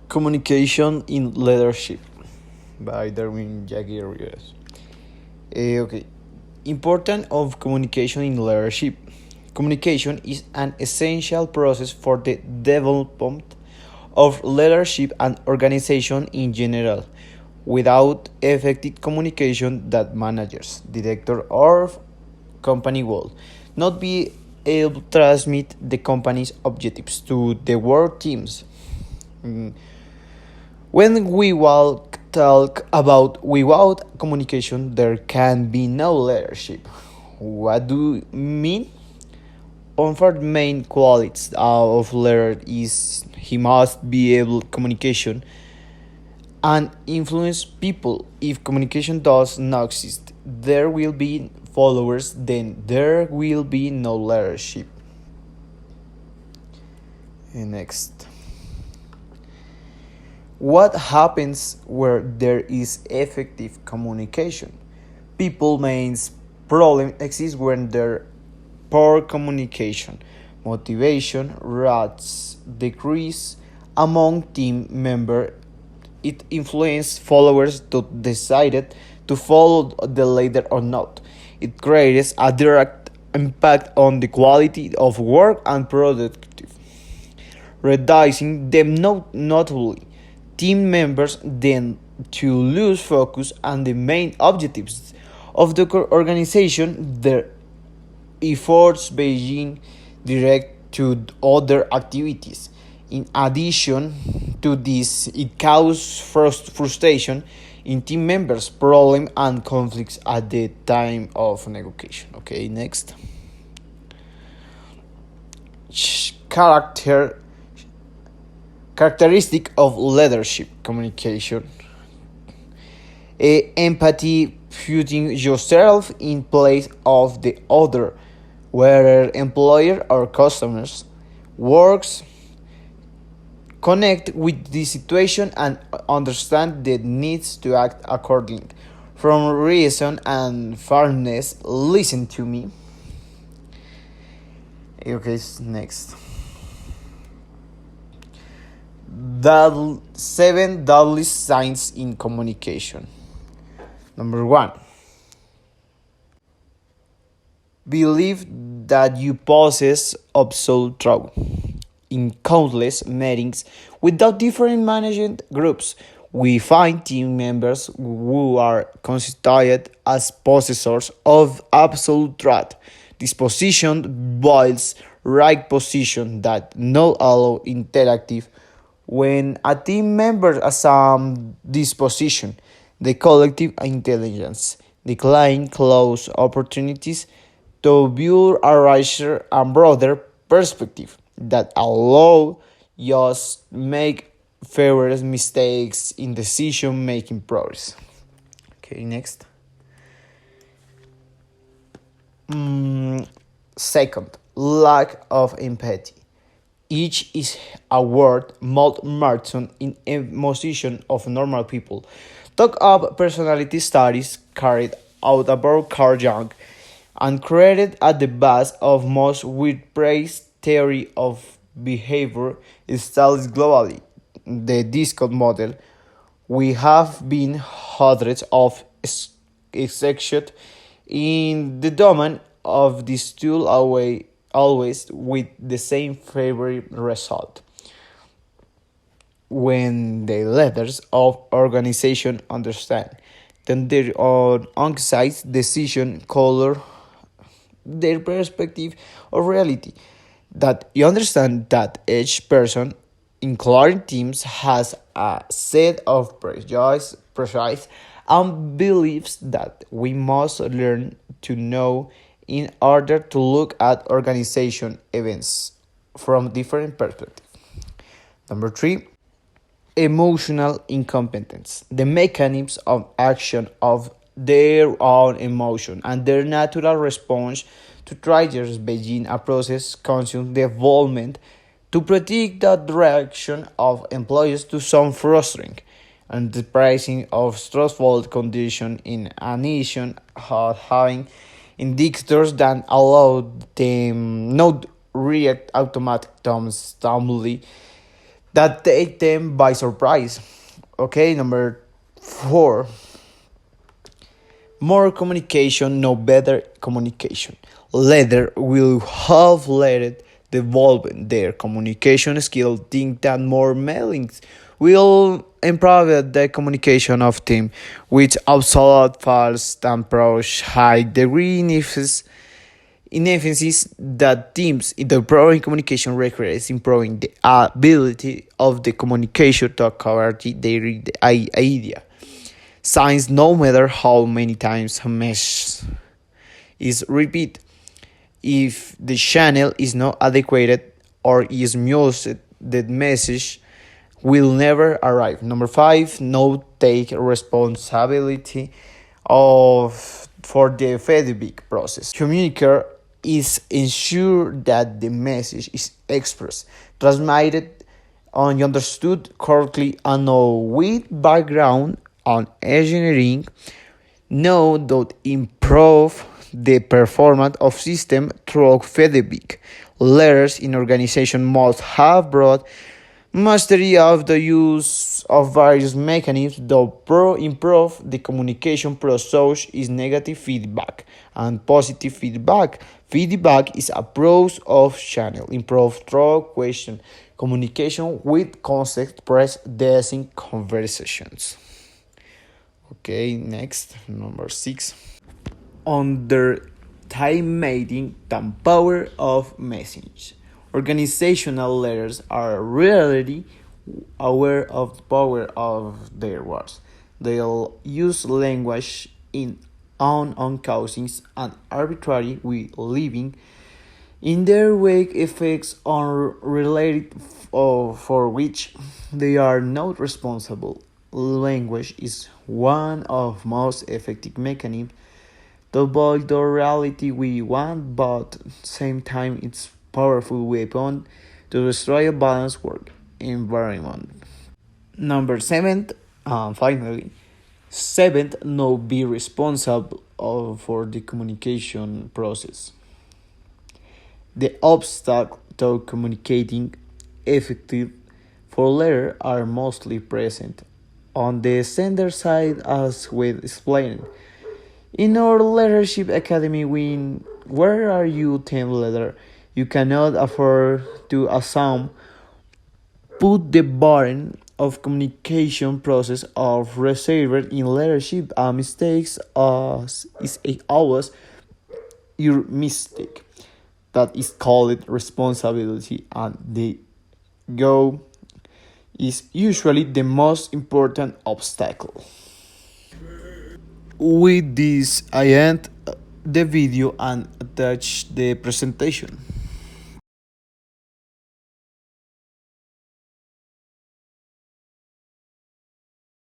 Communication in Leadership by Darwin Jaguarius. Okay. Importance of communication in leadership. Communication is an essential process for the development of leadership and organization in general. Without effective communication, that managers, director, or company will not be able to transmit the company's objectives to the work teams. Mm, When we will talk about without communication, there can be no leadership. What do you mean? One of the main qualities of leader is he must be able to communication and influence people. If communication does not exist, there will be followers, then there will be no leadership. Next. What happens where there is effective communication? People main problem exists when there poor communication. Motivation rates decrease among team members. It influences followers to decide to follow the leader or not. It creates a direct impact on the quality of work and productive, reducing them notably. Team members then to lose focus on the main objectives of the organization. Their efforts being direct to other activities. In addition to this, it causes frustration in team members, problem and conflicts at the time of negotiation. Okay, next. Characteristic of leadership communication. Empathy, putting yourself in place of the other, whether employer or customers. Works, connect with the situation and understand the needs to act accordingly. From reason and fairness, listen to me. Okay, next. The 7 deadly signs in communication. Number 1. Believe that you possess absolute truth. In countless meetings without different management groups, we find team members who are considered as possessors of absolute truth. This position builds right position that not allow interactive. When a team member assumes this position, the collective intelligence decline close opportunities to view a richer and broader perspective that allow us make fewer mistakes in decision making process. Okay, next. Second, lack of empathy. Each is a word Malt Martin in emotion of normal people. Talk up personality studies carried out about Carl Jung and created at the base of most widespread theory of behavior studies globally, the DISCO model. We have been hundreds of executed in the domain of this tool always with the same favorite result. When the leaders of organization understand then their own anxiety, decision, color, their perspective of reality, that you understand that each person, including teams, has a set of prejudice and beliefs that we must learn to know in order to look at organization events from different perspectives. Number 3, emotional incompetence. The mechanisms of action of their own emotion and their natural response to triggers begin a process consume development to predict the direction of employees to some frustrating and the pricing of stressful condition in addition having indicators that allow them not react automatic stimuli that take them by surprise. Okay, number 4, more communication, no better communication. Leader will have let develop their communication skill. Think that more mailings will improve the communication of team, which absolute false and approach high degree in emphasis that teams in the improving communication requires improving the ability of the communication to cover their idea. Signs, no matter how many times a message is repeated, if the channel is not adequate or is muted, the message will never arrive. Number 5, no take responsibility of for the feedback process. Communicator is ensure that the message is expressed, transmitted, and understood correctly, and know with background on engineering know that improve the performance of system through feedback. Leaders in organization must have broad mastery of the use of various mechanisms that improve the communication process is negative feedback and positive feedback. Feedback is approach of channel, improve through question, communication with context, press, design conversations. Okay, next, number 6. Under time-mating the power of message. Organizational leaders are rarely aware of the power of their words. They'll use language in causing an arbitrary way living. In their wake, effects are related for which they are not responsible. Language is one of most effective mechanisms to avoid the reality we want, but at the same time it's powerful weapon to destroy a balanced work environment. Number 7, finally, 7, no be responsible for the communication process. The obstacles to communicating effective for letter are mostly present on the sender side, as we explained. In our leadership academy, where are you team leader? You cannot afford to assume put the burden of communication process of reserved in leadership. Mistakes is always your mistake. That is called responsibility, and the go is usually the most important obstacle. With this, I end the video and attach the presentation.